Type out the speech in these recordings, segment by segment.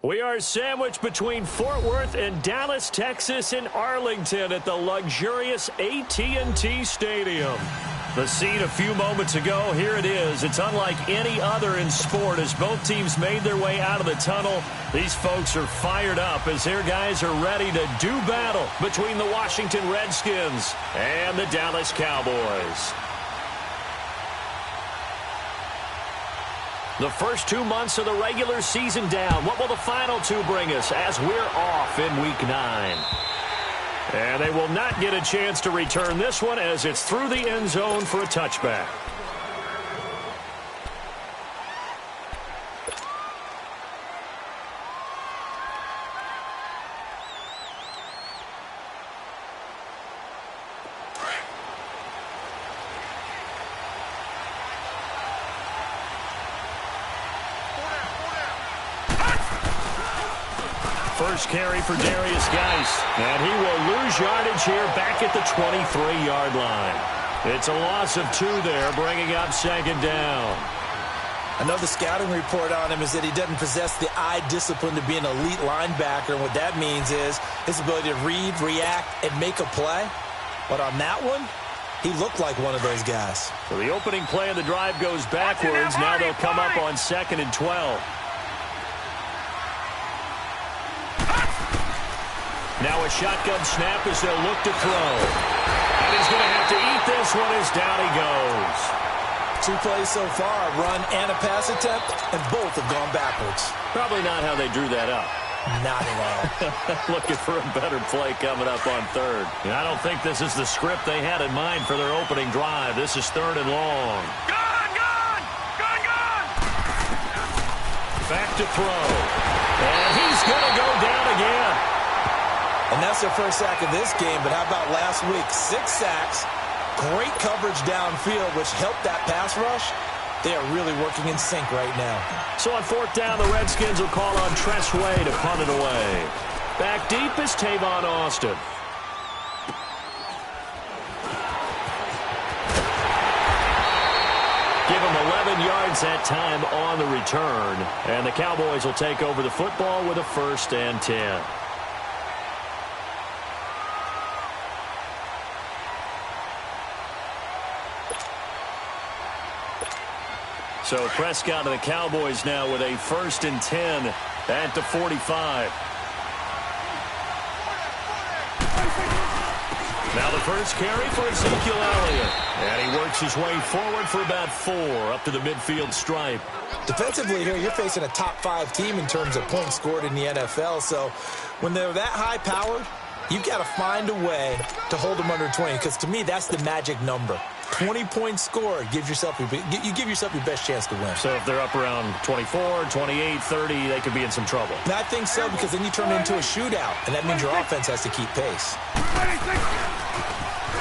We are sandwiched between Fort Worth and Dallas, Texas in Arlington at the luxurious AT&T Stadium. The scene a few moments ago, here it is. It's unlike any other in sport as both teams made their way out of the tunnel. These folks are fired up as their guys are ready to do battle between the Washington Redskins and the Dallas Cowboys. The first 2 months of the regular season down. What will the final two bring us as we're off in Week 9? And they will not get a chance to return this one as it's through the end zone for a touchback. First carry for Darius Geis, and he will lose yardage here back at the 23-yard line. It's a loss of 2 there, bringing up second down. Another scouting report on him is that he doesn't possess the eye discipline to be an elite linebacker, and what that means is his ability to read, react, and make a play. But on that one, he looked like one of those guys. So the opening play of the drive goes backwards. Now they'll come up on 2nd and 12. Now a shotgun snap as they'll look to throw. And he's going to have to eat this one as down he goes. 2 plays so far, a run and a pass attempt, and both have gone backwards. Probably not how they drew that up. Not at all. Looking for a better play coming up on 3rd. And I don't think this is the script they had in mind for their opening drive. This is 3rd and long. Gone! Back to throw. And he's going to go down again. And that's their first sack of this game, but how about last week? 6 sacks, great coverage downfield, which helped that pass rush. They are really working in sync right now. So on 4th down, the Redskins will call on Tress Way to punt it away. Back deep is Tavon Austin. Give him 11 yards that time on the return. And the Cowboys will take over the football with a 1st and 10. So Prescott and the Cowboys now with a 1st and 10 at the 45. Now the first carry for Ezekiel Elliott. And he works his way forward for about 4 up to the midfield stripe. Defensively here, you're facing a top 5 team in terms of points scored in the NFL. So when they're that high-powered, you've got to find a way to hold them under 20. Because to me, that's the magic number. 20 points scored, you give yourself your best chance to win. So if they're up around 24, 28, 30, they could be in some trouble. And I think so, because then you turn it into a shootout, and that means your offense has to keep pace.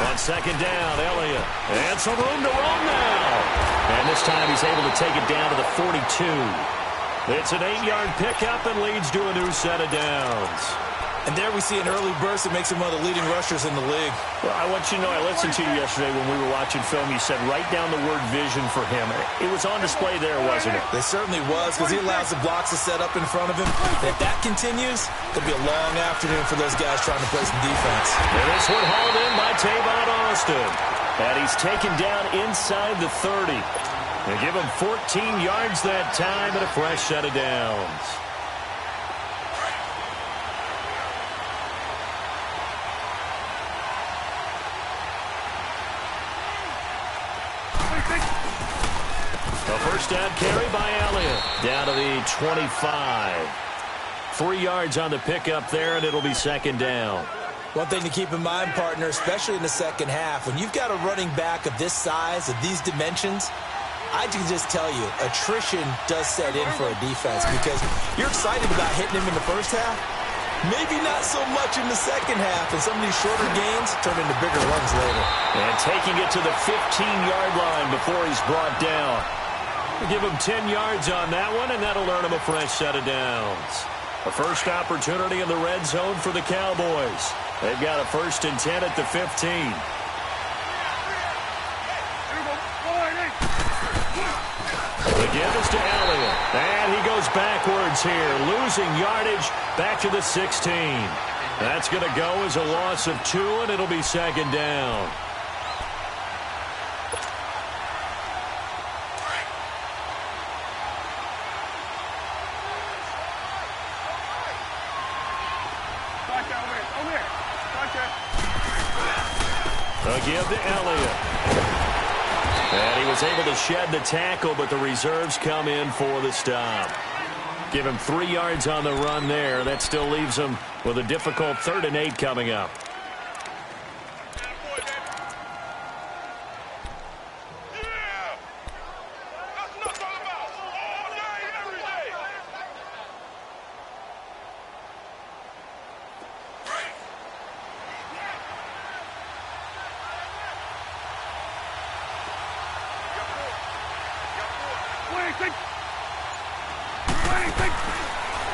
On 2nd down, Elliott. And some room to roam now. And this time he's able to take it down to the 42. It's an 8-yard pickup and leads to a new set of downs. And there we see an early burst that makes him one of the leading rushers in the league. Well, I want you to know, I listened to you yesterday when we were watching film. You said write down the word vision for him. It was on display there, wasn't it? It certainly was, because he allows the blocks to set up in front of him. And if that continues, it'll be a long afternoon for those guys trying to play some defense. And this one hauled in by Tavon Austin. And he's taken down inside the 30. They give him 14 yards that time and a fresh set of downs. A first down carry by Elliott. Down to the 25. 3 yards on the pickup there, and it'll be 2nd down. One thing to keep in mind, partner, especially in the second half, when you've got a running back of this size, of these dimensions, I can just tell you, attrition does set in for a defense because you're excited about hitting him in the first half. Maybe not so much in the second half, and some of these shorter gains turn into bigger runs later. And taking it to the 15-yard line before he's brought down. We'll give him 10 yards on that one, and that'll earn him a fresh set of downs. A first opportunity in the red zone for the Cowboys. They've got a 1st and 10 at the 15. The give is to Elliott. And he goes backwards here, losing yardage back to the 16. That's going to go as a loss of 2, and it'll be second down. A give to Elliott. And he was able to shed the tackle, but the reserves come in for the stop. Give him 3 yards on the run there. That still leaves him with a difficult 3rd and 8 coming up.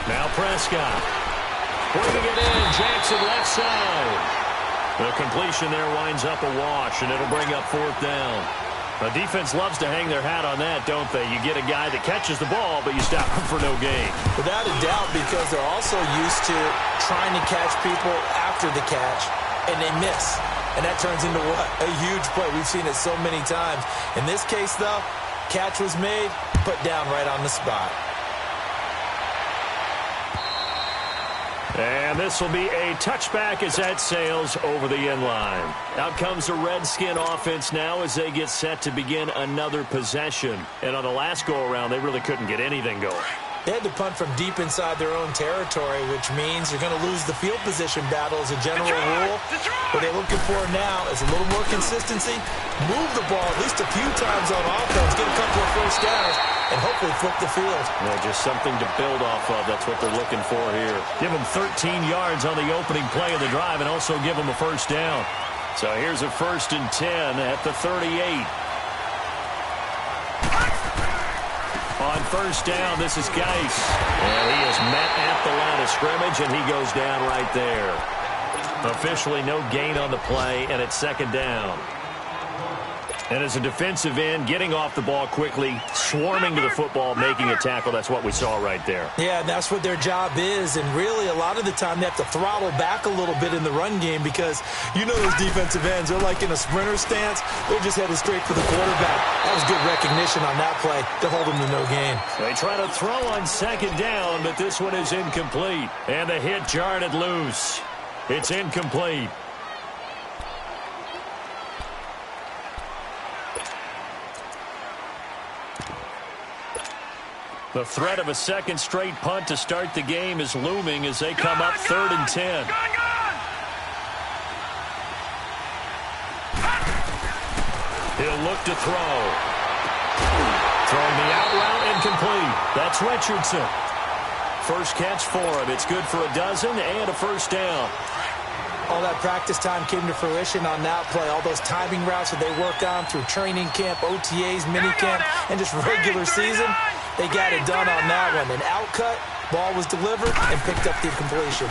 Now Prescott. Bringing it in. Jackson left side. The completion there winds up a wash, and it'll bring up 4th down. The defense loves to hang their hat on that, don't they? You get a guy that catches the ball, but you stop him for no gain. Without a doubt, because they're also used to trying to catch people after the catch, and they miss. And that turns into what? A huge play. We've seen it so many times. In this case, though, catch was made, put down right on the spot. And this will be a touchback as that sails over the end line. Out comes the Redskin offense now as they get set to begin another possession. And on the last go-around, they really couldn't get anything going. They had to punt from deep inside their own territory, which means you're going to lose the field position battle as a general rule. What they're looking for now is a little more consistency, move the ball at least a few times on offense, get a couple of first downs, and hopefully flip the field. Yeah, just something to build off of. That's what they're looking for here. Give them 13 yards on the opening play of the drive and also give them a first down. So here's a 1st and 10 at the 38. On first down, this is Geis. And he is met at the line of scrimmage, and he goes down right there. Officially no gain on the play, and it's 2nd down. And as a defensive end, getting off the ball quickly, swarming to the football, making a tackle, that's what we saw right there. Yeah, that's what their job is. And really, a lot of the time, they have to throttle back a little bit in the run game because you know those defensive ends, they're like in a sprinter stance. They're just headed straight for the quarterback. That was good recognition on that play to hold them to no gain. They try to throw on 2nd down, but this one is incomplete. And the hit jarred it loose. It's incomplete. The threat of a 2nd straight punt to start the game is looming as they come up 3rd and 10. He'll look to throw. Throwing the out route incomplete. That's Richardson. First catch for him. It's good for a dozen and a first down. All that practice time came to fruition on that play. All those timing routes that they work on through training camp, OTAs, minicamp, and just regular season. They got it done on that one. An out cut, ball was delivered, and picked up the completion.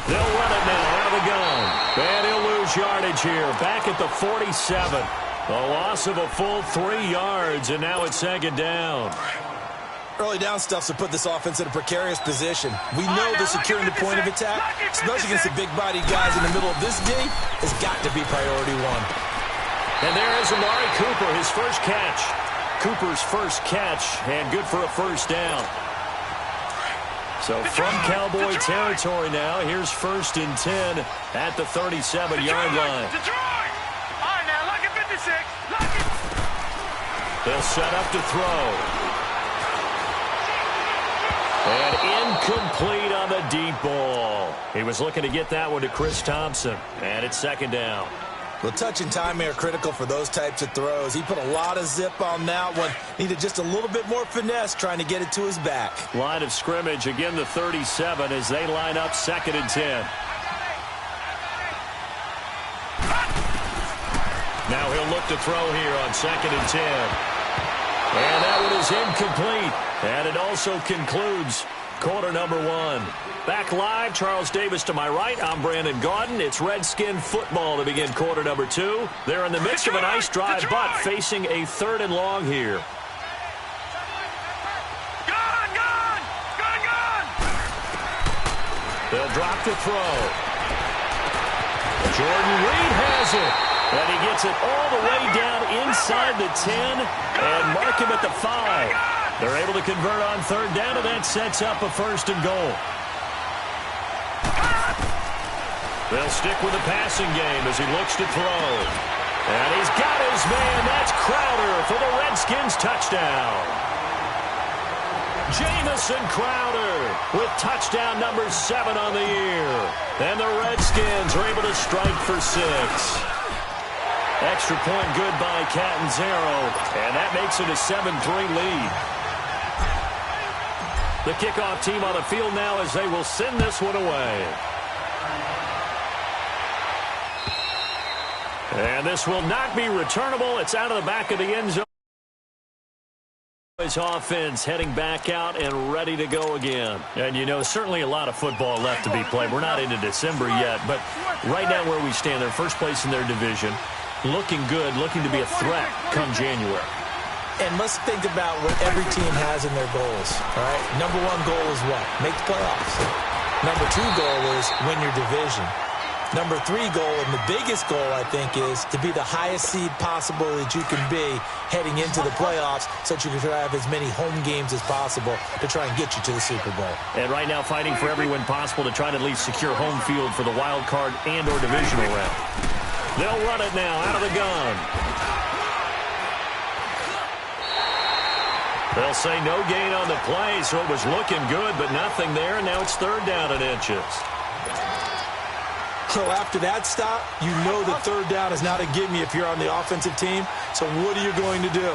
They'll run it now out of the gun. And he'll lose yardage here. Back at the 47. A loss of a full 3 yards, and now it's 2nd down. Early down stuff to put this offense in a precarious position. We know that securing the point of attack, especially against the big-bodied guys in the middle of this game, has got to be priority 1. And there is Amari Cooper, his first catch. Cooper's first catch, and good for a first down. So from Cowboy territory now, here's 1st and 10 at the 37-yard line. Detroit! All right, now, lock it 56. Lock it. They'll set up to throw. And incomplete on the deep ball. He was looking to get that one to Chris Thompson. And it's 2nd down. Well, touch and timing are critical for those types of throws. He put a lot of zip on that one. Needed just a little bit more finesse trying to get it to his back. Line of scrimmage, again the 37 as they line up 2nd and 10. Now he'll look to throw here on 2nd and 10. And that one is incomplete. And it also concludes quarter number 1. Back live, Charles Davis to my right. I'm Brandon Gaudin. It's Redskin football to begin quarter number 2. They're in the midst of a nice drive, but facing a 3rd and long here. They'll drop the throw. Jordan Reed has it. And he gets it all the way down inside the 10 and mark him at the 5. They're able to convert on third down, and that sets up a first and goal. They'll stick with the passing game as he looks to throw. And he's got his man. That's Crowder for the Redskins touchdown. Jamison Crowder with touchdown number 7 on the year. And the Redskins are able to strike for 6. Extra point good by Catanzaro, and that makes it a 7-3 lead. The kickoff team on the field now as they will send this one away. And this will not be returnable. It's out of the back of the end zone. His offense heading back out and ready to go again. And, you know, certainly a lot of football left to be played. We're not into December yet, but right now where we stand, they're first place in their division. Looking good, looking to be a threat come January. And let's think about what every team has in their goals, all right? Number 1 goal is what? Make the playoffs. Number 2 goal is win your division. Number 3 goal, and the biggest goal, I think, is to be the highest seed possible that you can be heading into the playoffs so that you can have as many home games as possible to try and get you to the Super Bowl. And right now fighting for every win possible to try to at least secure home field for the wild card and or divisional round. They'll run it now out of the gun. They'll say no gain on the play, so it was looking good, but nothing there, and now it's third down and inches. So after that stop, you know that third down is not a gimme if you're on the offensive team. So what are you going to do?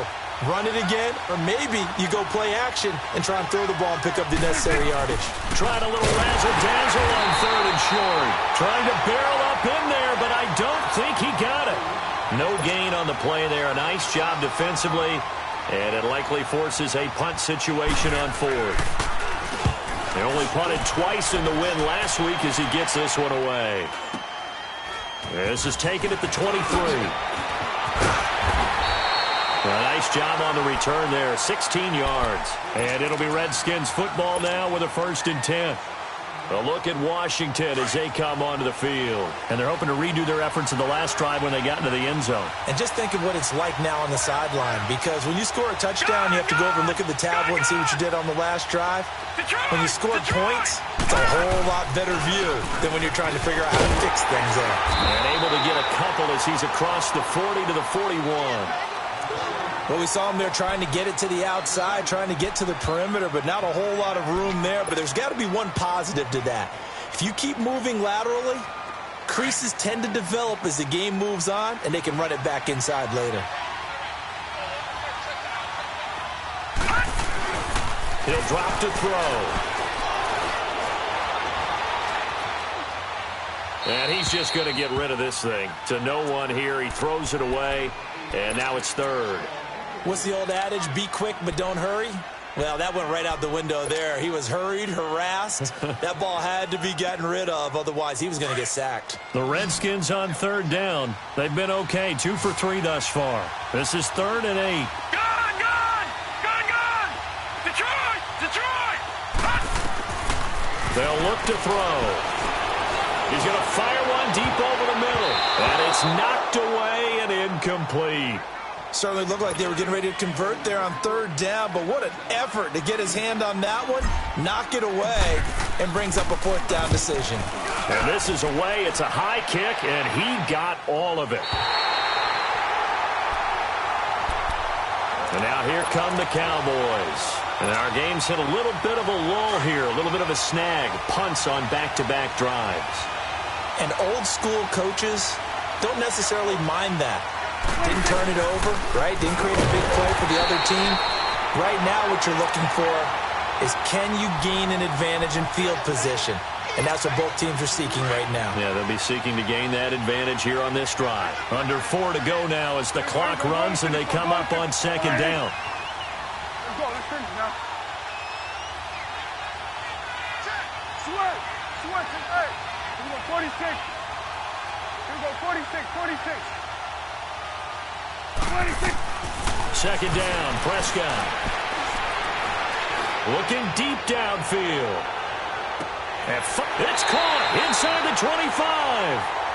Run it again? Or maybe you go play action and try and throw the ball and pick up the necessary yardage. Tried a little razzle-dazzle on third and short. Trying to barrel up in there, but I don't think he got it. No gain on the play there. A nice job defensively, and it likely forces a punt situation on fourth. They only punted twice in the win last week as he gets this one away. This is taken at the 23. A nice job on the return there, 16 yards. And it'll be Redskins football now with a 1st and 10. A look at Washington as they come onto the field. And they're hoping to redo their efforts in the last drive when they got into the end zone. And just think of what it's like now on the sideline, because when you score a touchdown, you have to go over and look at the tablet and see what you did on the last drive. When you score points, it's a whole lot better view than when you're trying to figure out how to fix things there. And able to get a couple as he's across the 40 to the 41. Well, we saw him there trying to get it to the outside, trying to get to the perimeter, but not a whole lot of room there. But there's got to be one positive to that. If you keep moving laterally, creases tend to develop as the game moves on, and they can run it back inside later. He'll drop to throw. And he's just going to get rid of this thing. To no one here. He throws it away, and now it's third. What's the old adage? Be quick, but don't hurry. Well, that went right out the window there. He was hurried, harassed. That ball had to be gotten rid of. Otherwise, he was going to get sacked. The Redskins on third down. They've been okay. 2 for 3 thus far. This is 3rd and 8. Gone! Detroit! They'll look to throw. He's going to fire one deep over the middle. And it's knocked away and incomplete. Certainly looked like they were getting ready to convert there on third down, but what an effort to get his hand on that one, knock it away, and brings up a 4th down decision. And this is away. It's a high kick, and he got all of it. And now here come the Cowboys. And our game's hit a little bit of a lull here, a little bit of a snag, punts on back-to-back drives. And old-school coaches don't necessarily mind that. Didn't turn it over, right? Didn't create a big play for the other team. Right now what you're looking for is can you gain an advantage in field position? And that's what both teams are seeking right now. Yeah, they'll be seeking to gain that advantage here on this drive. Under 4 to go now as the clock runs and they come up on 2nd down. Let's go. Let's finish now. Sweat. Hey. Here we go. 46. Here we go. 46. 26. 2nd down, Prescott. Looking deep downfield. It's caught inside the 25.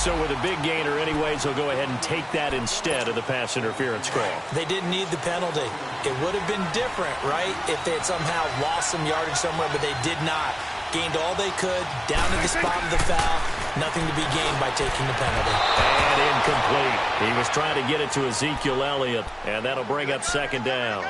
So with a big gainer anyways, they'll go ahead and take that instead of the pass interference call. They didn't need the penalty. It would have been different, right, if they had somehow lost some yardage somewhere, but they did not. Gained all they could, down to the spot of the foul. Nothing to be gained by taking the penalty. And incomplete. He was trying to get it to Ezekiel Elliott, and that'll bring up second down.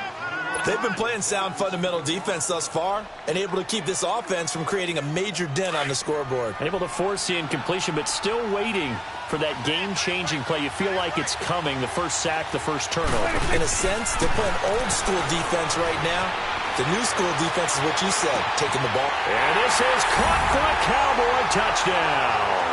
They've been playing sound fundamental defense thus far and able to keep this offense from creating a major dent on the scoreboard. Able to force the incompletion, but still waiting for that game-changing play. You feel like it's coming, the first sack, the first turnover. In a sense, they're playing old-school defense right now. The new school defense is what you said, taking the ball. And this is caught for a Cowboy touchdown.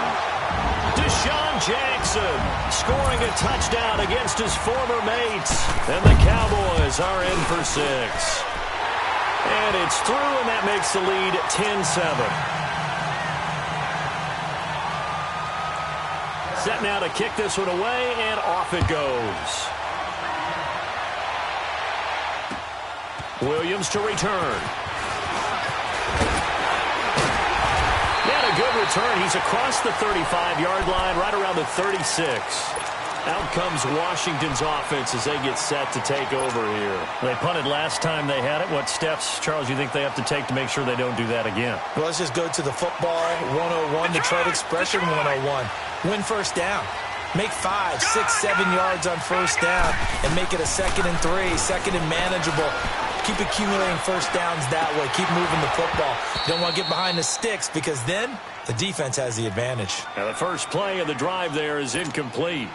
Deshaun Jackson scoring a touchdown against his former mates. And the Cowboys are in for 6. And it's through, and that makes the lead 10-7. Set now to kick this one away, and off it goes. Williams to return. A good return. He's across the 35-yard line, right around the 36. Out comes Washington's offense as they get set to take over here. They punted last time they had it. What steps, Charles, you think they have to take to make sure they don't do that again? Well, let's just go to the football 101, Detroit Expression 101. Win first down. Make 5, 6, 7 yards on first down and make it a 2nd and 3, second and manageable. Keep accumulating first downs that way. Keep moving the football. You don't want to get behind the sticks because then the defense has the advantage. And the first play of the drive there is incomplete.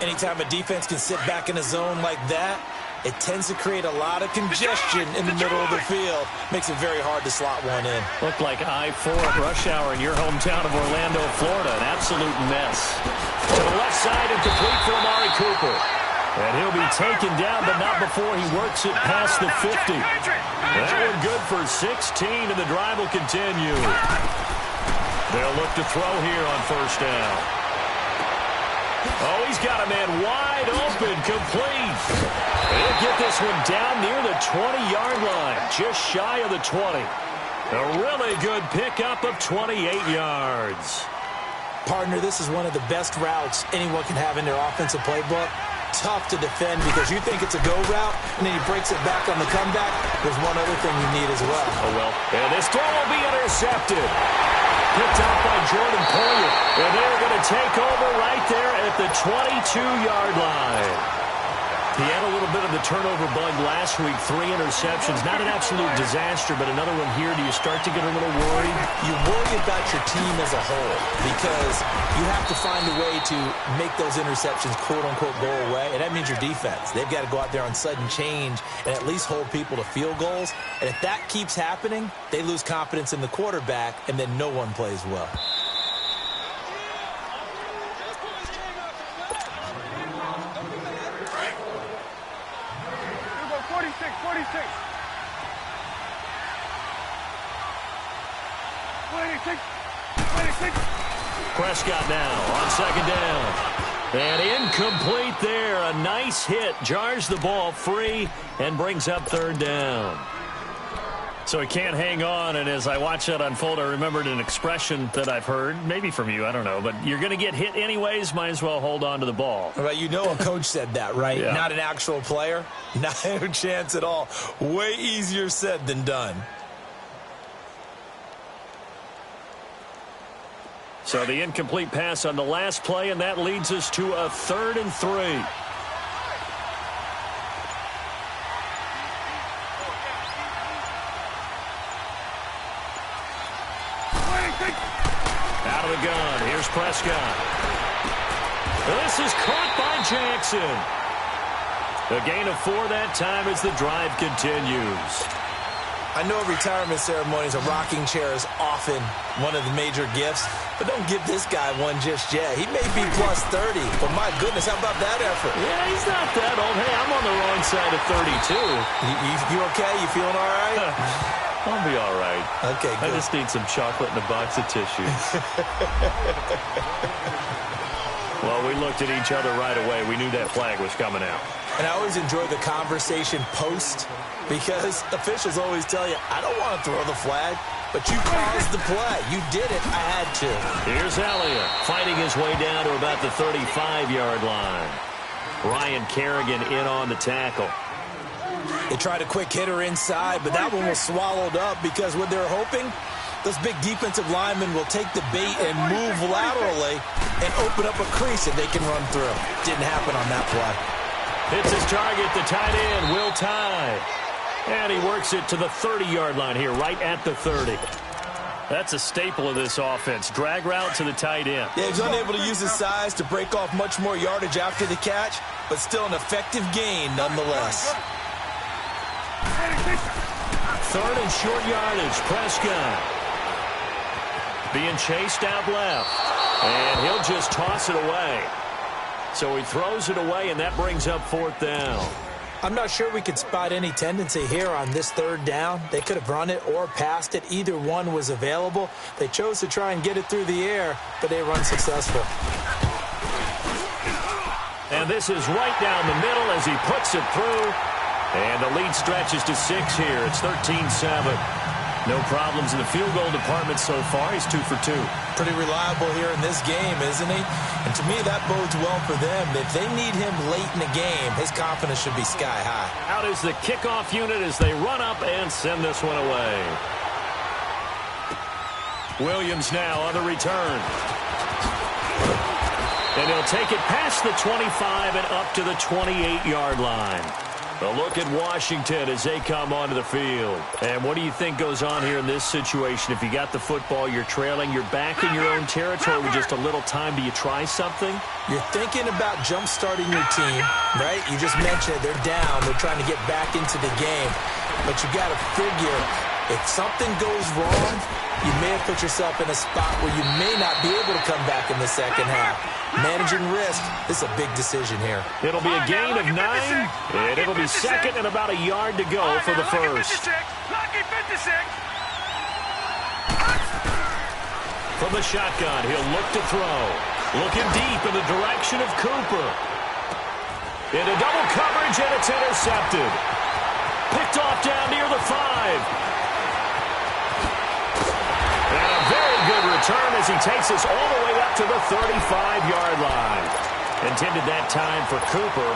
Anytime a defense can sit back in a zone like that, it tends to create a lot of congestion in the middle of the field. Makes it very hard to slot one in. Looked like I-4 at rush hour in your hometown of Orlando, Florida. An absolute mess. To the left side and complete for Amari Cooper. And he'll be taken down, but not before he works it past the 50. That one good for 16, and the drive will continue. They'll look to throw here on first down. Oh, he's got a man wide open, complete. He'll get this one down near the 20-yard line, just shy of the 20. A really good pickup of 28 yards. Partner, this is one of the best routes anyone can have in their offensive playbook. Tough to defend because you think it's a go route, and then he breaks it back on the comeback. There's one other thing you need as well. Oh, well. And this throw will be intercepted. Picked out by Jordan Poyer. And they're going to take over right there at the 22-yard line. He had a little bit of the turnover bug last week, 3 interceptions. Not an absolute disaster, but another one here. Do you start to get a little worried? You worry about your team as a whole because you have to find a way to make those interceptions, quote-unquote, go away, and that means your defense. They've got to go out there on sudden change and at least hold people to field goals. And if that keeps happening, they lose confidence in the quarterback, and then no one plays well. 26. Prescott now on second down. And incomplete there. A nice hit. Jars the ball free and brings up third down. So he can't hang on, and as I watch that unfold, I remembered an expression that I've heard, maybe from you, I don't know, but you're going to get hit anyways, might as well hold on to the ball. Well, you know a coach said that, right? Yeah. Not an actual player. Not a chance at all. Way easier said than done. So the incomplete pass on the last play, and that leads us to a 3rd and 3. Out of the gun. Here's Prescott. This is caught by Jackson. A gain of 4 that time as the drive continues. I know retirement ceremonies, a rocking chair is often one of the major gifts, but don't give this guy one just yet. He may be plus 30, but my goodness, how about that effort? Yeah, he's not that old. Hey, I'm on the wrong side of 32. You okay? You feeling all right? I'll be all right. Okay, good. I just need some chocolate and a box of tissues. Well, we looked at each other right away. We knew that flag was coming out. And I always enjoy the conversation post because officials always tell you, I don't want to throw the flag, but you caused the play. You did it. I had to. Here's Elliott fighting his way down to about the 35-yard line. Ryan Kerrigan in on the tackle. They tried a quick hitter inside, but that one was swallowed up because what they're hoping, those big defensive linemen will take the bait and move laterally and open up a crease that they can run through. Didn't happen on that play. Hits his target, the tight end, Will Tye. And he works it to the 30-yard line here, right at the 30. That's a staple of this offense. Drag route to the tight end. Yeah, he's unable to use his size to break off much more yardage after the catch, but still an effective gain nonetheless. Third and short yardage, Prescott. Being chased out left. And he'll just toss it away. So he throws it away, and that brings up fourth down. I'm not sure we could spot any tendency here on this third down. They could have run it or passed it. Either one was available. They chose to try and get it through the air, but they were unsuccessful. And this is right down the middle as he puts it through. And the lead stretches to 6 here. It's 13-7. No problems in the field goal department so far. He's 2 for 2. Pretty reliable here in this game, isn't he? And to me, that bodes well for them. If they need him late in the game, his confidence should be sky high. Out is the kickoff unit as they run up and send this one away. Williams now on the return. And he'll take it past the 25 and up to the 28-yard line. A look at Washington as they come onto the field. And what do you think goes on here in this situation? If you got the football, you're trailing, you're back in your own territory with just a little time. Do you try something? You're thinking about jump-starting your team, right? You just mentioned it. They're down. They're trying to get back into the game. But you got to figure, if something goes wrong, you may have put yourself in a spot where you may not be able to come back in the second half. Managing risk, this is a big decision here. It'll be a gain of 9, and it'll be second and about a yard to go for the first. From the shotgun, he'll look to throw. Looking deep in the direction of Cooper. Into double coverage, and it's intercepted. Picked off down near the 5. And a very good return as he takes us all the way up to the 35-yard line. Intended that time for Cooper.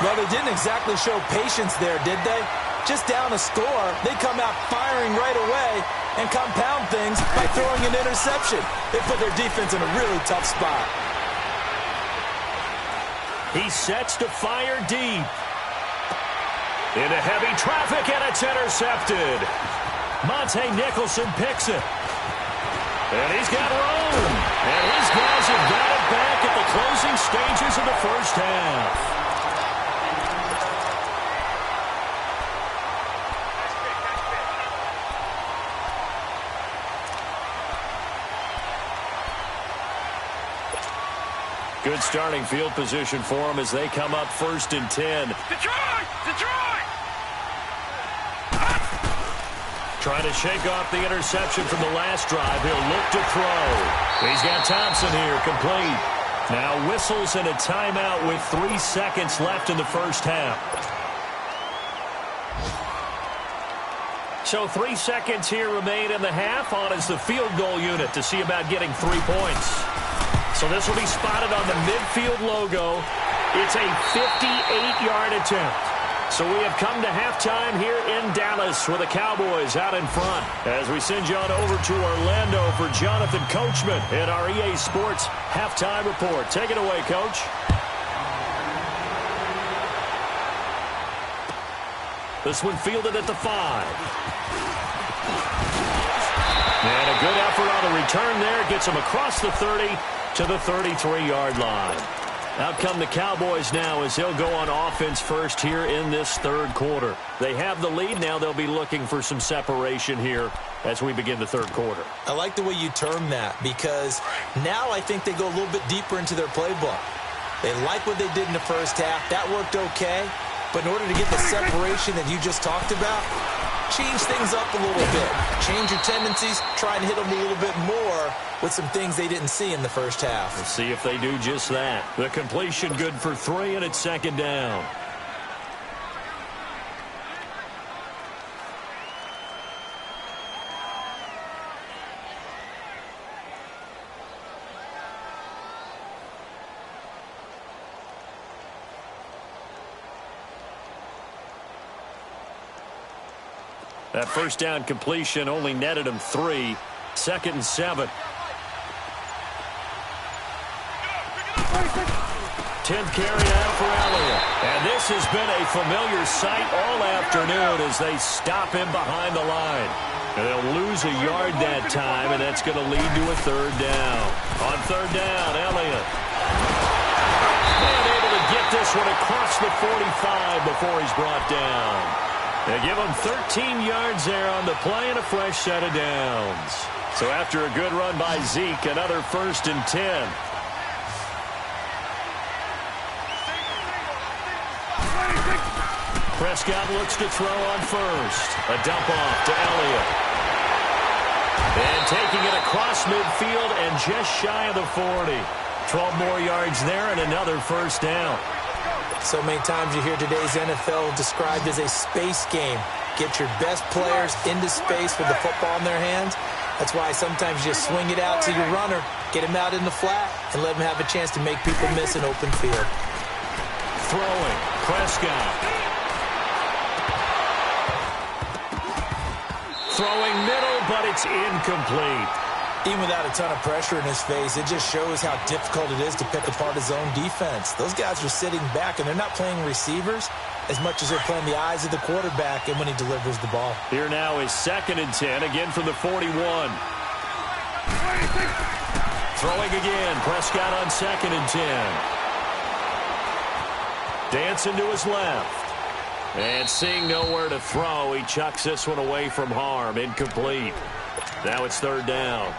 Well, they didn't exactly show patience there, did they? Just down a score, they come out firing right away and compound things by throwing an interception. They put their defense in a really tough spot. He sets to fire deep. Into heavy traffic, and it's intercepted. Monte Nicholson picks it. And he's got room. And his guys have got it back at the closing stages of the first half. Good starting field position for them as they come up 1st and 10. Detroit! Detroit! Trying to shake off the interception from the last drive. He'll look to throw. He's got Thompson here, complete. Now whistles and a timeout with 3 seconds left in the first half. So 3 seconds here remain in the half. On is the field goal unit to see about getting 3 points. So this will be spotted on the midfield logo. It's a 58-yard attempt. So we have come to halftime here in Dallas with the Cowboys out in front. As we send you on over to Orlando for Jonathan Coachman in our EA Sports halftime report. Take it away, Coach. This one fielded at the 5. And a good effort on the return there. Gets him across the 30 to the 33-yard line. Out come the Cowboys now as they'll go on offense first here in this third quarter. They have the lead. Now they'll be looking for some separation here as we begin the third quarter. I like the way you term that because now I think they go a little bit deeper into their playbook. They like what they did in the first half. That worked okay. But in order to get the separation that you just talked about, change things up a little bit. Change your tendencies, try and hit them a little bit more with some things they didn't see in the first half. Let's see if they do just that. The completion good for 3, and it's second down. That first down completion only netted him 3. 2nd and 7. 10th carry now for Elliott. And this has been a familiar sight all afternoon as they stop him behind the line. And they'll lose a yard that time, and that's going to lead to a 3rd down. On 3rd down, Elliott. And able to get this one across the 45 before he's brought down. They give him 13 yards there on the play and a fresh set of downs. So after a good run by Zeke, another 1st and 10. Prescott looks to throw on 1st. A dump off to Elliott. And taking it across midfield and just shy of the 40. 12 more yards there and another 1st down. So many times you hear today's NFL described as a space game. Get your best players into space with the football in their hands. That's why sometimes you just swing it out to your runner, get him out in the flat, and let him have a chance to make people miss an open field. Throwing, Prescott. Throwing middle, but it's incomplete. Even without a ton of pressure in his face, it just shows how difficult it is to pick apart his own defense. Those guys are sitting back, and they're not playing receivers as much as they're playing the eyes of the quarterback and when he delivers the ball. Here now is 2nd and 10, again from the 41. Throwing again, Prescott on 2nd and 10. Dancing to his left. And seeing nowhere to throw, he chucks this one away from harm. Incomplete. Now it's 3rd down.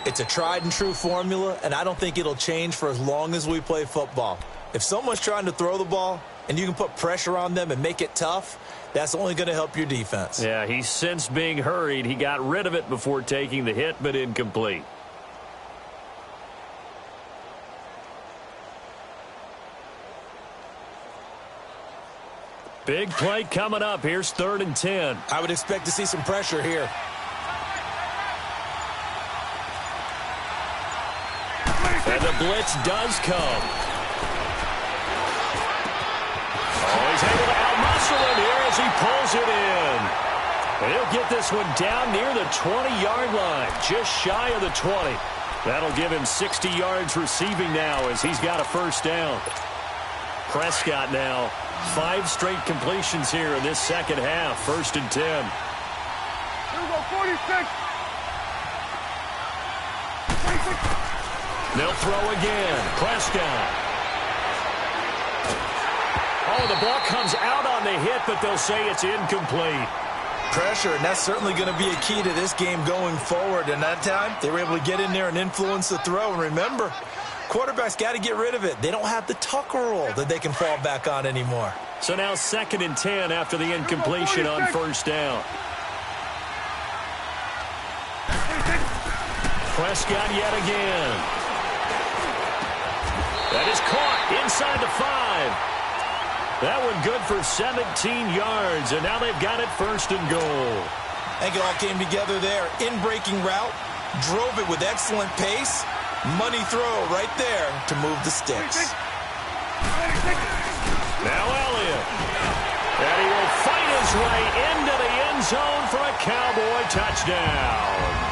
It's a tried-and-true formula, and I don't think it'll change for as long as we play football. If someone's trying to throw the ball and you can put pressure on them and make it tough, that's only going to help your defense. Yeah, he's since being hurried. He got rid of it before taking the hit, but incomplete. Big play coming up. Here's 3rd and 10. I would expect to see some pressure here. And the blitz does come. Oh, he's able to outmuscle him here as he pulls it in. And he'll get this one down near the 20-yard line, just shy of the 20. That'll give him 60 yards receiving now as he's got a 1st down. Prescott now, 5 straight completions here in this 2nd half, 1st and 10. Here we go, 46. They'll throw again. Prescott. Oh, the ball comes out on the hit, but they'll say it's incomplete. Pressure, and that's certainly going to be a key to this game going forward. And that time, they were able to get in there and influence the throw. And remember, quarterbacks got to get rid of it. They don't have the tuck roll that they can fall back on anymore. So now 2nd and 10 after the incompletion on 1st down. Prescott yet again. That is caught inside the 5. That one good for 17 yards, and now they've got it 1st and goal. I think it all came together there. In-breaking route, drove it with excellent pace. Money throw right there to move the sticks. Now Elliott. And he will fight his way into the end zone for a Cowboy touchdown.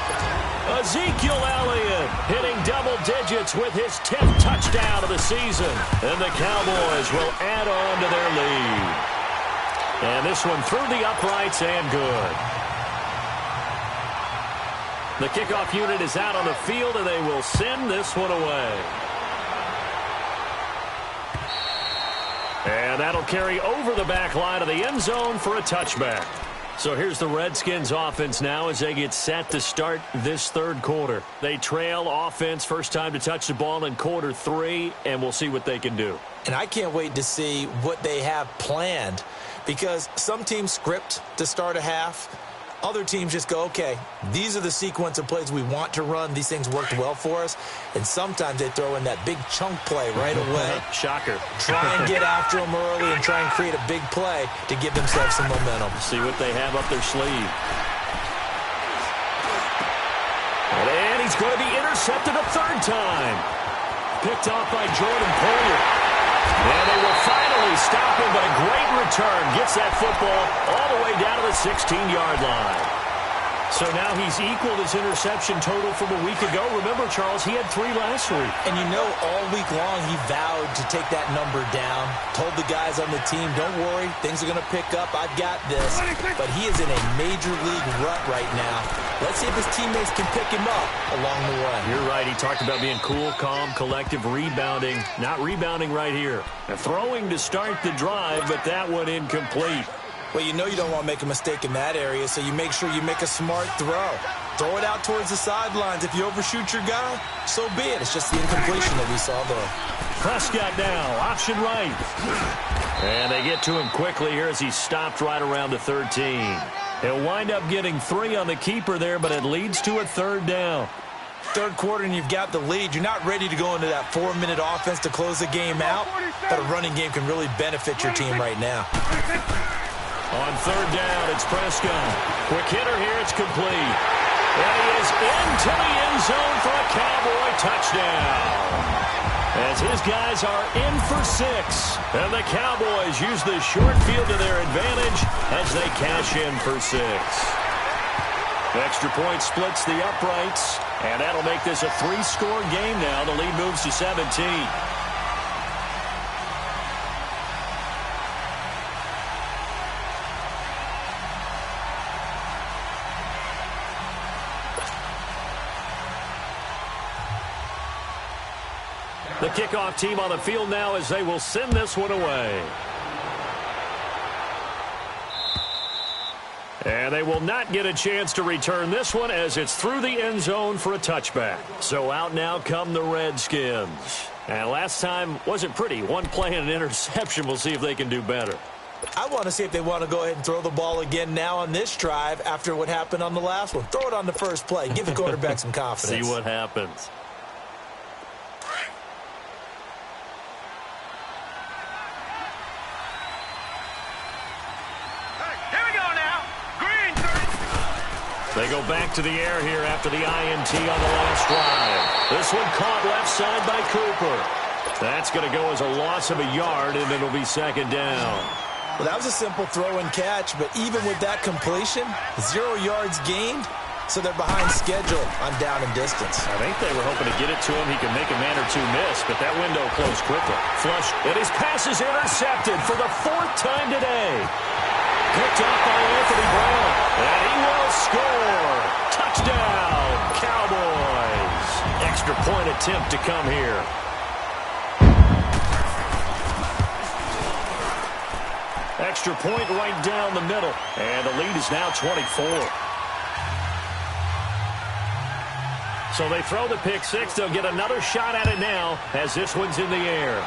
Ezekiel Elliott hitting double digits with his 10th touchdown of the season. And the Cowboys will add on to their lead. And this one through the uprights and good. The kickoff unit is out on the field, and they will send this one away. And that'll carry over the back line of the end zone for a touchback. So here's the Redskins offense now as they get set to start this 3rd quarter. They trail offense, first time to touch the ball in quarter 3, and we'll see what they can do. And I can't wait to see what they have planned, because some teams script to start a half. Other teams just go, okay, these are the sequence of plays we want to run. These things worked well for us. And sometimes they throw in that big chunk play right away. Shocker. Try and get after them early and try and create a big play to give themselves some momentum. See what they have up their sleeve. And he's going to be intercepted a third time. Picked off by Jordan Poyer. And they will finally stop him, but a great return. Gets that football all the way down to the 16-yard line. So now he's equaled his interception total from a week ago. Remember, Charles, he had 3 last week. And you know, all week long he vowed to take that number down. Told the guys on the team, don't worry, things are going to pick up. I've got this. But he is in a major league rut right now. Let's see if his teammates can pick him up along the way. You're right. He talked about being cool, calm, collective, rebounding. Not rebounding right here. Throwing to start the drive, but that one incomplete. Well, you know you don't want to make a mistake in that area, so you make sure you make a smart throw. Throw it out towards the sidelines. If you overshoot your guy, so be it. It's just the incompletion that we saw there. Prescott now, option right. And they get to him quickly here as he's stopped right around the 13. He'll wind up getting 3 on the keeper there, but it leads to a third down. Third quarter and you've got the lead. You're not ready to go into that 4-minute offense to close the game out, but a running game can really benefit your team right now. On third down, it's Prescott. Quick hitter here, it's complete. And he is into the end zone for a Cowboy touchdown. As his guys are in for 6. And the Cowboys use the short field to their advantage as they cash in for 6. Extra point splits the uprights. And that'll make this a 3-score game now. The lead moves to 17. The kickoff team on the field now as they will send this one away. And they will not get a chance to return this one as it's through the end zone for a touchback. So out now come the Redskins. And last time wasn't pretty. One play and an interception. We'll see if they can do better. I want to see if they want to go ahead and throw the ball again now on this drive after what happened on the last one. Throw it on the first play. Give the quarterback some confidence. See what happens. They go back to the air here after the INT on the last drive. This one caught left side by Cooper. That's going to go as a loss of a yard, and it'll be second down. Well, that was a simple throw and catch, but even with that completion, 0 yards gained, so they're behind schedule on down and distance. I think they were hoping to get it to him. He could make a man or 2 miss, but that window closed quickly. Flush, and his pass is intercepted for the 4th time today. Picked up by Anthony Brown, and he will score. Touchdown, Cowboys. Extra point attempt to come here. Extra point right down the middle, and the lead is now 24. So they throw the pick 6. They'll get another shot at it now as this one's in the air.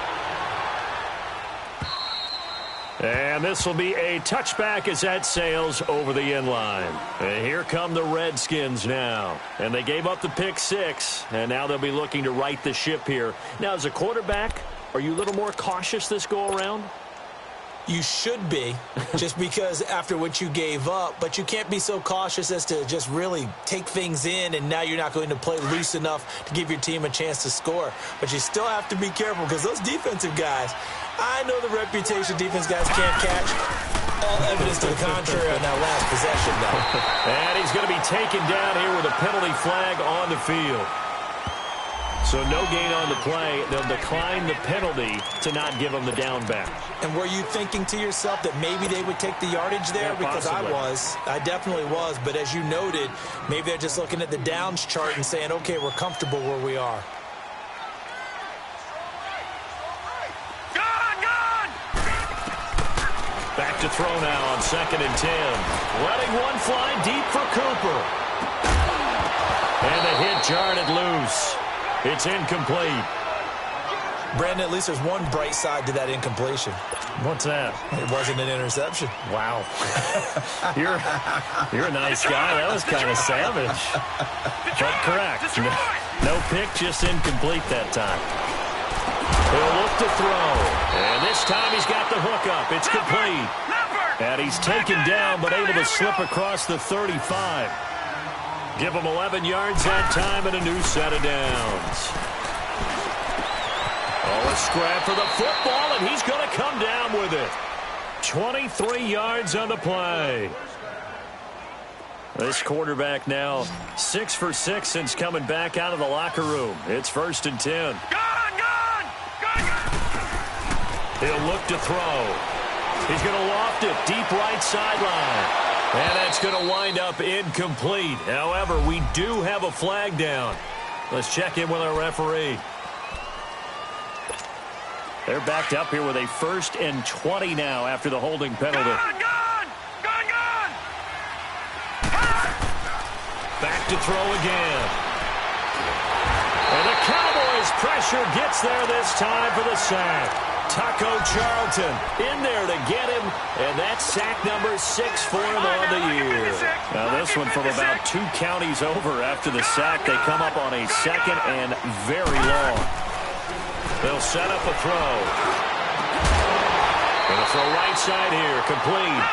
And this will be a touchback as that sails over the end line. And here come the Redskins now. And they gave up the pick 6, and now they'll be looking to right the ship here. Now, as a quarterback, are you a little more cautious this go-around? You should be, just because after what you gave up, but you can't be so cautious as to just really take things in, and now you're not going to play loose enough to give your team a chance to score. But you still have to be careful because those defensive guys, I know the reputation defense guys can't catch. All evidence to the contrary on that last possession, though. And he's going to be taken down here with a penalty flag on the field. So no gain on the play. They'll decline the penalty to not give them the down back. And were you thinking to yourself that maybe they would take the yardage there? Yeah, because possibly. I definitely was. But as you noted, maybe they're just looking at the downs chart and saying, okay, we're comfortable where we are. Back to throw now on 2nd and 10. Letting one fly deep for Cooper. And the hit jarred it loose. It's incomplete. Brandon, at least there's one bright side to that incompletion. What's that? It wasn't an interception. Wow. You're a nice guy. That was kind of savage. But correct. No pick, just incomplete that time. He'll look to throw. And this time he's got the hook up. It's complete. And he's taken down but able to slip across the 35. Give him 11 yards that time and a new set of downs. Oh, a scrap for the football, and he's going to come down with it. 23 yards on the play. This quarterback now 6 for 6 since coming back out of the locker room. It's 1st and 10. Gone! He'll look to throw. He's going to loft it deep right sideline. And that's going to wind up incomplete. However, we do have a flag down. Let's check in with our referee. They're backed up here with a 1st and 20 now after the holding penalty. Gone! Back to throw again. And the Cowboys pressure gets there this time for the sack. Taco Charlton in there to get him, and that's sack number 6 for him on the year. Now this one from about 2 counties over after the sack. They come up on a 2nd and very long. They'll set up a throw. Going to throw right side here, complete.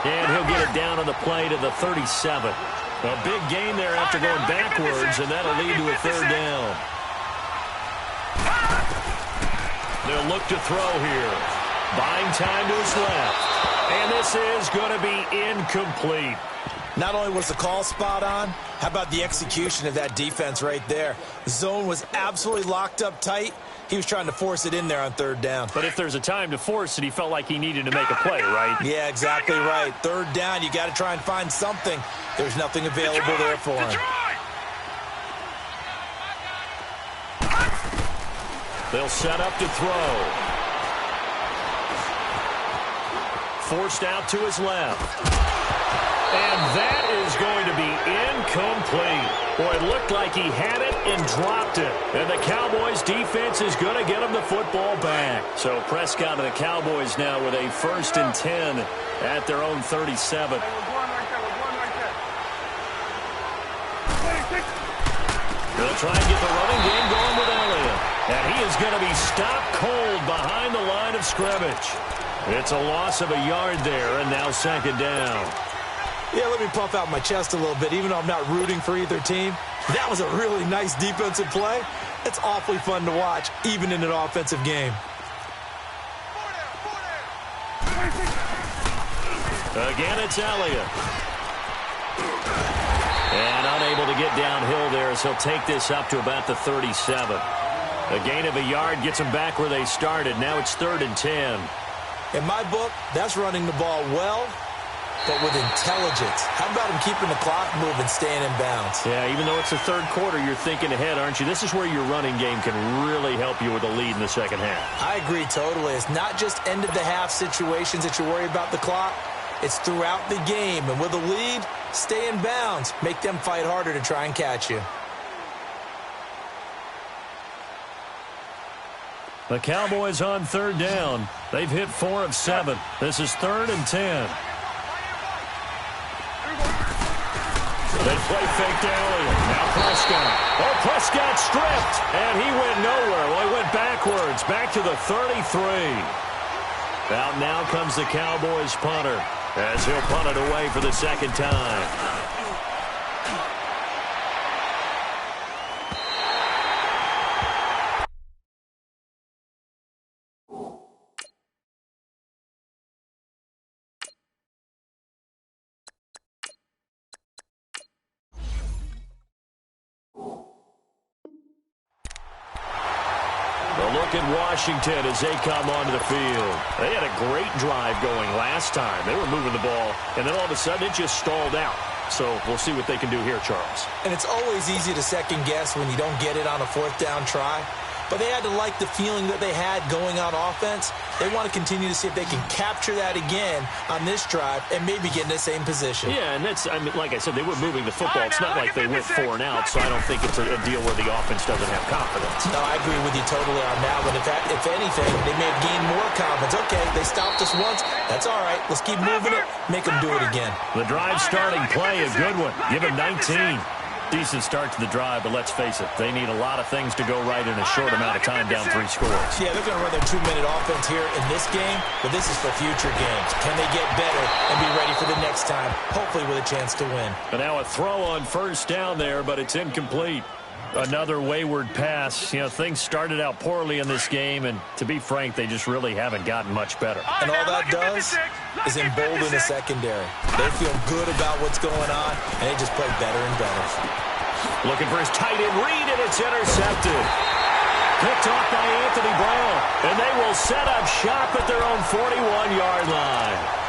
And he'll get it down on the play to the 37. A big gain there after going backwards, and that'll lead to a 3rd down. They'll look to throw here. Buying time to his left. And this is going to be incomplete. Not only was the call spot on, how about the execution of that defense right there? The zone was absolutely locked up tight. He was trying to force it in there on 3rd down. But if there's a time to force it, he felt like he needed to make a play, right? Yeah, exactly right. 3rd down, you got to try and find something. There's nothing available there for him. They'll set up to throw. Forced out to his left. And that is going to be incomplete. Boy, it looked like he had it and dropped it. And the Cowboys defense is going to get him the football back. So Prescott and the Cowboys now with a 1st and 10 at their own 37. They'll try and get the running game going with Elliott. And he is going to be stopped cold behind the line of scrimmage. It's a loss of a yard there, and now 2nd down. Yeah, let me puff out my chest a little bit, even though I'm not rooting for either team. That was a really nice defensive play. It's awfully fun to watch, even in an offensive game. Again, it's Elliott. And unable to get downhill there as he'll take this up to about the 37. A gain of a yard gets them back where they started. Now it's 3rd and 10. In my book, that's running the ball well, but with intelligence. How about him keeping the clock moving, staying in bounds? Yeah, even though it's the 3rd quarter, you're thinking ahead, aren't you? This is where your running game can really help you with a lead in the 2nd half. I agree totally. It's not just end-of-the-half situations that you worry about the clock. It's throughout the game. And with a lead, stay in bounds. Make them fight harder to try and catch you. The Cowboys on 3rd down. They've hit 4 of 7. This is 3rd and 10. They play fake to Elliott. Now Prescott. Oh, Prescott stripped. And he went nowhere. Well, he went backwards. Back to the 33. Out now comes the Cowboys punter as he'll punt it away for the 2nd time. In Washington as they come onto the field. They had a great drive going last time. They were moving the ball, and then all of a sudden it just stalled out. So we'll see what they can do here, Charles. And it's always easy to second guess when you don't get it on a 4th down try. but they had to like the feeling that they had going on offense. They want to continue to see if they can capture that again on this drive and maybe get in the same position. Yeah, and that's, I mean, like I said, they were moving the football. It's not like they went 4 and out, so I don't think it's a deal where the offense doesn't have confidence. No, I agree with you totally on that one. If anything, they may have gained more confidence. Okay, they stopped us once. That's all right. Let's keep moving it. Make them do it again. The drive starting play, a good one. Give him 19. Decent start to the drive, but let's face it, they need a lot of things to go right in a short amount of time down 3 scores. Yeah, they're going to run their 2-minute offense here in this game, but this is for future games. Can they get better and be ready for the next time, hopefully with a chance to win? And now a throw on first down there, but it's incomplete. Another wayward pass. You know, things started out poorly in this game, and to be frank, they just really haven't gotten much better. And all that does is embolden the secondary. They feel good about what's going on, and they just play better and better. Looking for his tight end read, and it's intercepted. Picked off by Anthony Brown, and they will set up shop at their own 41-yard line.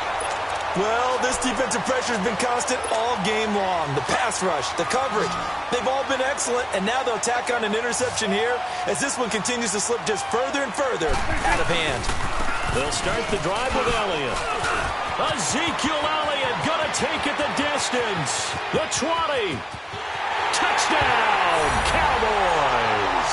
Well, this defensive pressure has been constant all game long. The pass rush, the coverage, they've all been excellent, and now they'll tack on an interception here as this one continues to slip just further and further out of hand. They'll start the drive with Elliott. Ezekiel Elliott gonna take it the distance. The 20. Touchdown, Cowboys.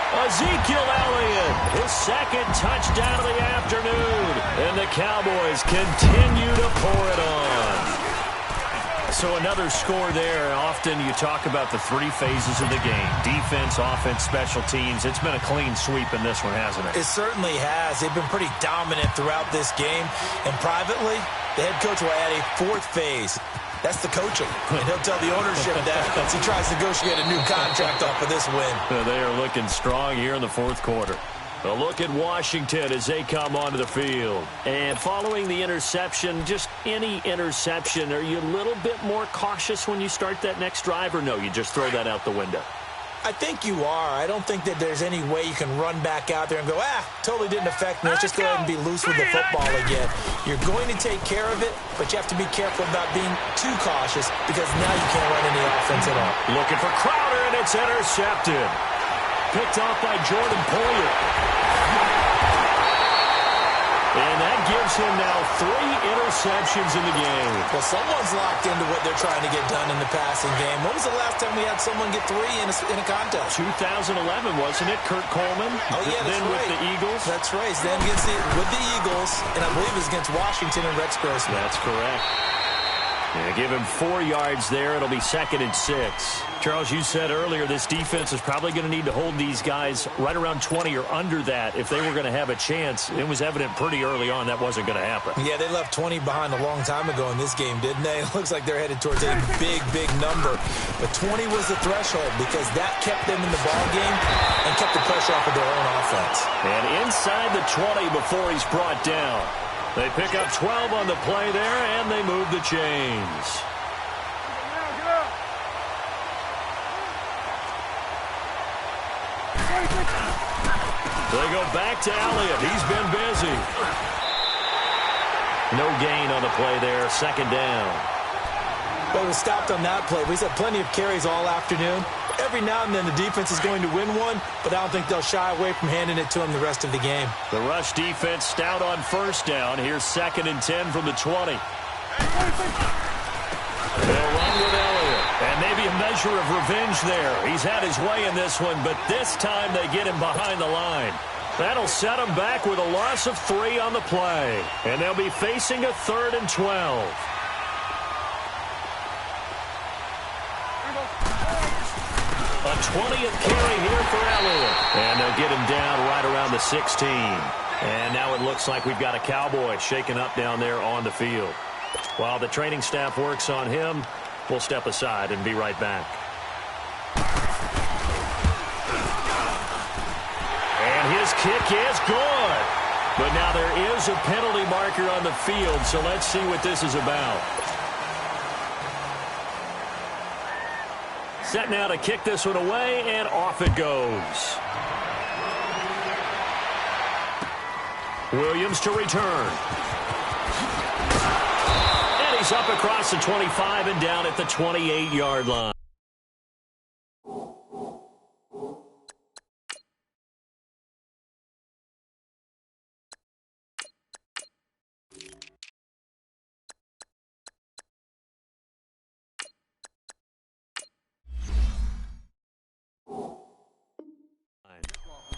Ezekiel Elliott, his second touchdown of the afternoon. And the Cowboys continue to pour it on. So another score there. Often you talk about the 3 phases of the game. Defense, offense, special teams. It's been a clean sweep in this one, hasn't it? It certainly has. They've been pretty dominant throughout this game. And privately, the head coach will add a 4th phase. That's the coaching. And he'll tell the ownership that as he tries to negotiate a new contract off of this win. They are looking strong here in the 4th quarter. A look at Washington as they come onto the field. And following the interception, just any interception, are you a little bit more cautious when you start that next drive, or no, you just throw that out the window? I think you are. I don't think that there's any way you can run back out there and go, totally didn't affect me. Let's just go ahead and be loose with the football again. You're going to take care of it, but you have to be careful about being too cautious because now you can't run any offense at all. Looking for Crowder, and it's intercepted. Picked off by Jordan Poyer. And that gives him now 3 interceptions in the game. Well, someone's locked into what they're trying to get done in the passing game. When was the last time we had someone get 3 in a contest? 2011, wasn't it? Kurt Coleman? Oh, yeah, that's then right. With the Eagles? That's right. Then with the Eagles, and I believe it was against Washington and Rex Grossman. That's correct. Yeah, give him 4 yards there. It'll be 2nd and 6. Charles, you said earlier this defense is probably going to need to hold these guys right around 20 or under that if they were going to have a chance. It was evident pretty early on that wasn't going to happen. Yeah, they left 20 behind a long time ago in this game, didn't they? It looks like they're headed towards a big, big number. But 20 was the threshold because that kept them in the ball game and kept the pressure off of their own offense. And inside the 20 before he's brought down. They pick up 12 on the play there, and they move the chains. They go back to Elliott. He's been busy. No gain on the play there. 2nd down. Well, we stopped on that play. We've had plenty of carries all afternoon. Every now and then the defense is going to win one, but I don't think they'll shy away from handing it to them the rest of the game. The rush defense stout on 1st down. Here's 2nd and 10 from the 20. They'll run with Elliott. And maybe a measure of revenge there. He's had his way in this one, but this time they get him behind the line. That'll set him back with a loss of 3 on the play. And they'll be facing a 3rd and 12. A 20th carry here for Elliott. And they'll get him down right around the 16. And now it looks like we've got a Cowboy shaken up down there on the field. While the training staff works on him, we'll step aside and be right back. And his kick is good. But now there is a penalty marker on the field, so let's see what this is about. Set now to kick this one away, and off it goes. Williams to return. And he's up across the 25 and down at the 28-yard line.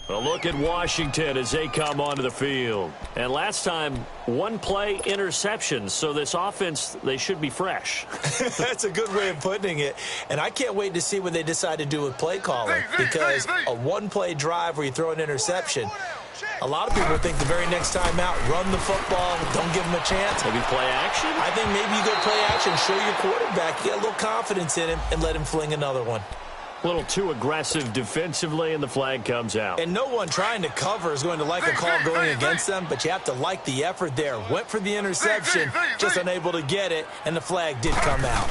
A look at Washington as they come onto the field. And last time, one play interception. So this offense, they should be fresh. That's a good way of putting it. And I can't wait to see what they decide to do with play calling. Because a one-play drive where you throw an interception, a lot of people think the very next time out, run the football, don't give them a chance. Maybe play action? I think maybe you go play action, show your quarterback, get a little confidence in him, and let him fling another one. A little too aggressive defensively, and the flag comes out. And no one trying to cover is going to like a call going against them, but you have to like the effort there. Went for the interception, just unable to get it, and the flag did come out.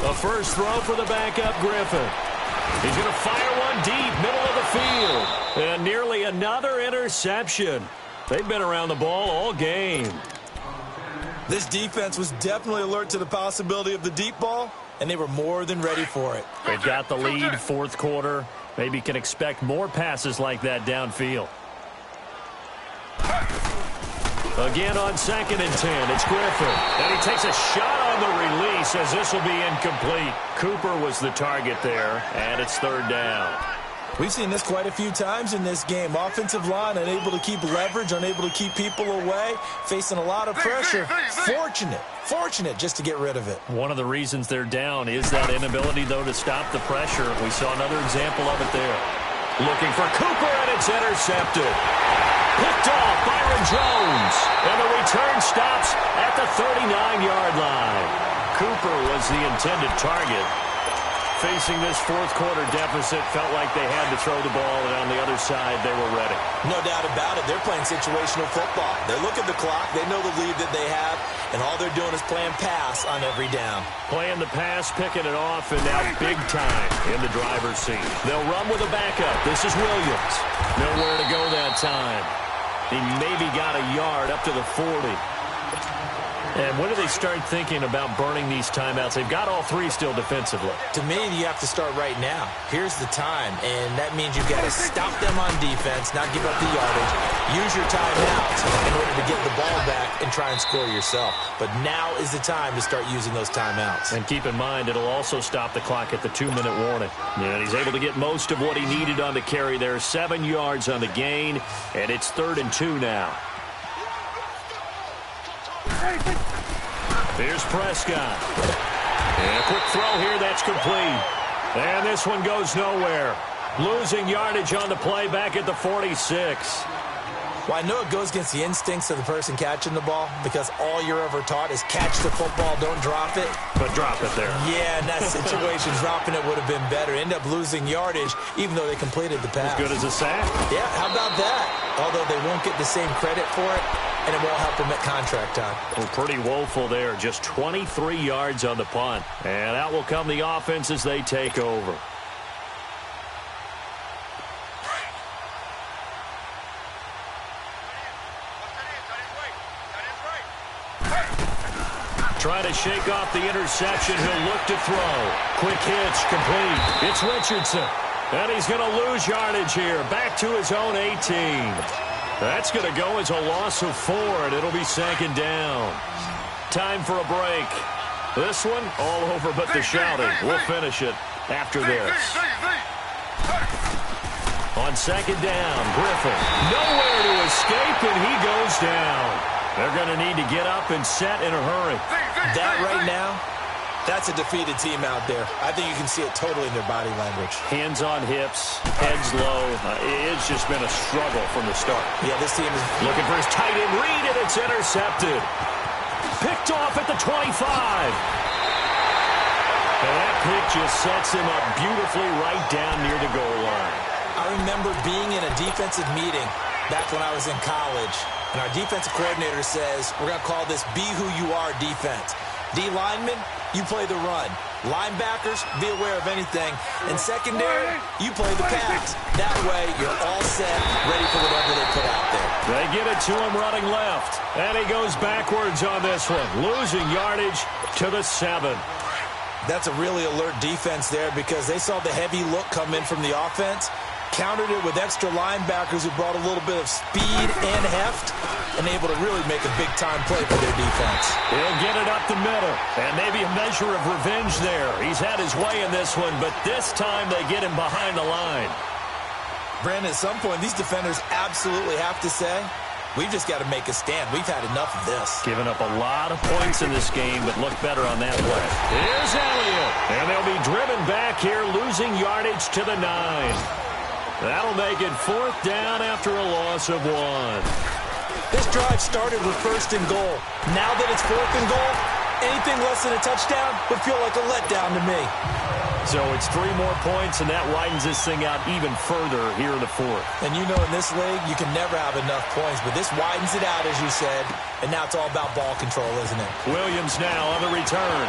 A first throw for the backup Griffin. He's going to fire one deep, middle of the field. And nearly another interception. They've been around the ball all game. This defense was definitely alert to the possibility of the deep ball, and they were more than ready for it. They've got the lead, fourth quarter. Maybe can expect more passes like that downfield. Again on 2nd and 10, it's Griffin. And he takes a shot on the release as this will be incomplete. Cooper was the target there, and it's 3rd down. We've seen this quite a few times in this game. Offensive line unable to keep leverage, unable to keep people away, facing a lot of pressure. Fortunate just to get rid of it. One of the reasons they're down is that inability, though, to stop the pressure. We saw another example of it there. Looking for Cooper, and it's intercepted. Picked off Byron Jones. And the return stops at the 39-yard line. Cooper was the intended target. Facing this fourth quarter deficit, felt like they had to throw the ball, and on the other side, they were ready. No doubt about it. They're playing situational football. They look at the clock. They know the lead that they have, and all they're doing is playing pass on every down. Playing the pass, picking it off, and now big time in the driver's seat. They'll run with a backup. This is Williams. Nowhere to go that time. He maybe got a yard up to the 40. And when do they start thinking about burning these timeouts? They've got all three still defensively. To me, you have to start right now. Here's the time, and that means you've got to stop them on defense, not give up the yardage. Use your timeouts in order to get the ball back and try and score yourself. But now is the time to start using those timeouts. And keep in mind, it'll also stop the clock at the 2-minute warning. And he's able to get most of what he needed on the carry there. 7 yards on the gain, and it's 3rd and 2 now. Here's Prescott. And a quick throw here, that's complete. And this one goes nowhere. Losing yardage on the play back at the 46. Well, I know it goes against the instincts of the person catching the ball because all you're ever taught is catch the football, don't drop it. But drop it there. Yeah, in that situation, dropping it would have been better. End up losing yardage even though they completed the pass. As good as a sack. Yeah, how about that? Although they won't get the same credit for it, and it won't help them at contract time. Well, pretty woeful there. Just 23 yards on the punt. And out will come the offense as they take over. Trying to shake off the interception. He'll look to throw. Quick hitch, complete. It's Richardson. And he's going to lose yardage here. Back to his own 18. That's going to go as a loss of 4, and it'll be 2nd down. Time for a break. This one, all over but the shouting. We'll finish it after this. On 2nd down, Griffin. Nowhere to escape, and he goes down. They're going to need to get up and set in a hurry. That right now, that's a defeated team out there. I think you can see it totally in their body language. Hands on hips, heads low. It's just been a struggle from the start. Yeah, this team is looking for his tight end read, and it's intercepted. Picked off at the 25. And that pick just sets him up beautifully right down near the goal line. I remember being in a defensive meeting back when I was in college, and our defensive coordinator says, we're going to call this Be Who You Are defense. D linemen, you play the run. Linebackers, be aware of anything. And secondary, you play the pass. That way, you're all set, ready for whatever they put out there. They get it to him running left. And he goes backwards on this one, losing yardage to the 7. That's a really alert defense there because they saw the heavy look come in from the offense, countered it with extra linebackers who brought a little bit of speed and heft, and able to really make a big-time play for their defense. He'll get it up the middle, and maybe a measure of revenge there. He's had his way in this one, but this time they get him behind the line. Brandon, at some point, these defenders absolutely have to say, we've just got to make a stand. We've had enough of this. Giving up a lot of points in this game, but look better on that play. Here's Elliott. And they'll be driven back here, losing yardage to the 9. That'll make it 4th down after a loss of 1. This drive started with 1st and goal. Now that it's 4th and goal, anything less than a touchdown would feel like a letdown to me. So it's 3 more points, and that widens this thing out even further here in the 4th. And you know in this league, you can never have enough points, but this widens it out, as you said, and now it's all about ball control, isn't it? Williams now on the return.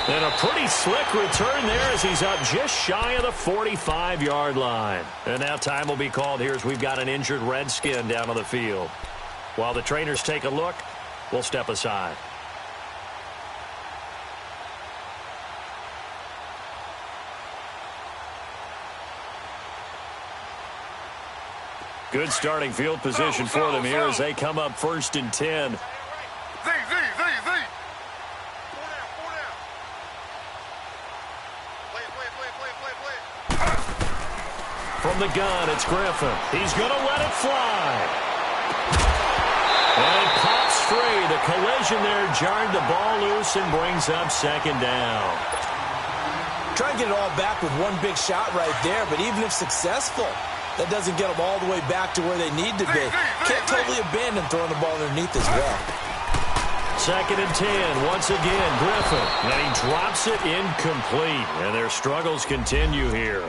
And a pretty slick return there as he's up just shy of the 45-yard line. And now time will be called here as we've got an injured Redskin down on the field. While the trainers take a look, we'll step aside. Good starting field position for them here as they come up 1st and 10. From the gun, it's Griffin. He's going to let it fly. And it pops free. The collision there jarred the ball loose and brings up 2nd down. Try and get it all back with one big shot right there, but even if successful, that doesn't get them all the way back to where they need to be. Can't totally abandon throwing the ball underneath as well. 2nd and 10, once again, Griffin. And he drops it incomplete. And their struggles continue here.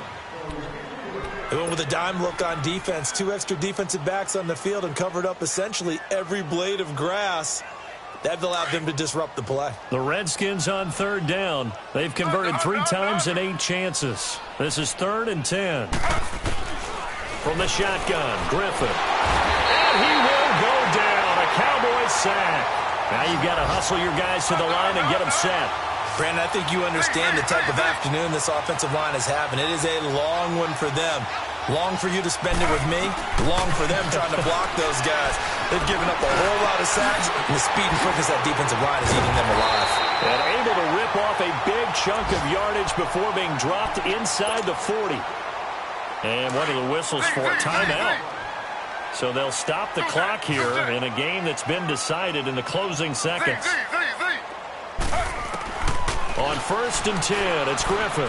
They went with a dime look on defense. 2 extra defensive backs on the field and covered up essentially every blade of grass. That allowed them to disrupt the play. The Redskins on 3rd down. They've converted 3 times in 8 chances. This is 3rd and 10. From the shotgun, Griffin. And he will go down. A Cowboys sack. Now you've got to hustle your guys to the line and get them set. Brandon, I think you understand the type of afternoon this offensive line is having. It is a long one for them. Long for you to spend it with me. Long for them trying to block those guys. They've given up a whole lot of sacks, and the speed and quickness of that defensive line is eating them alive. And able to rip off a big chunk of yardage before being dropped inside the 40. And one of the whistles for a timeout. So they'll stop the clock here in a game that's been decided in the closing seconds. On 1st and 10, it's Griffin.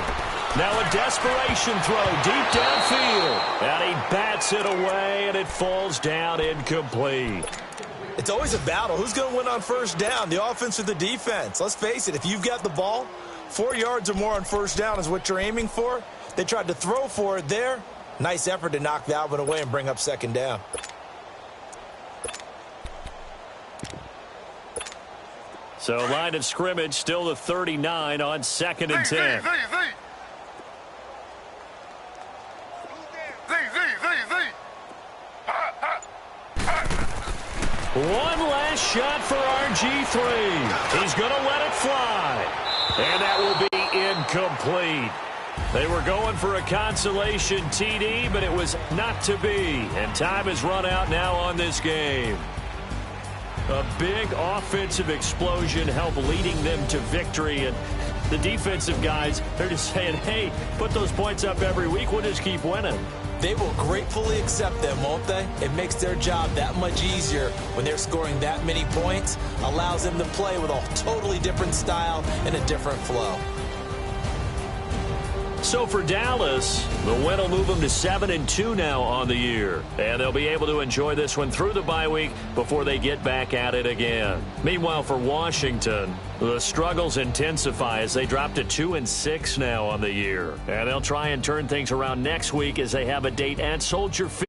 Now a desperation throw deep downfield. And he bats it away, and it falls down incomplete. It's always a battle. Who's going to win on 1st down, the offense or the defense? Let's face it, if you've got the ball, 4 yards or more on 1st down is what you're aiming for. They tried to throw for it there. Nice effort to knock that one away and bring up 2nd down. So line of scrimmage still the 39 on 2nd and 10. One last shot for RG3. He's going to let it fly. And that will be incomplete. They were going for a consolation TD, but it was not to be. And time has run out now on this game. A big offensive explosion helped leading them to victory. And the defensive guys, they're just saying, hey, put those points up every week. We'll just keep winning. They will gratefully accept them, won't they? It makes their job that much easier when they're scoring that many points. Allows them to play with a totally different style and a different flow. So for Dallas, the win will move them to 7-2 now on the year. And they'll be able to enjoy this one through the bye week before they get back at it again. Meanwhile, for Washington, the struggles intensify as they drop to 2-6 now on the year. And they'll try and turn things around next week as they have a date at Soldier Field.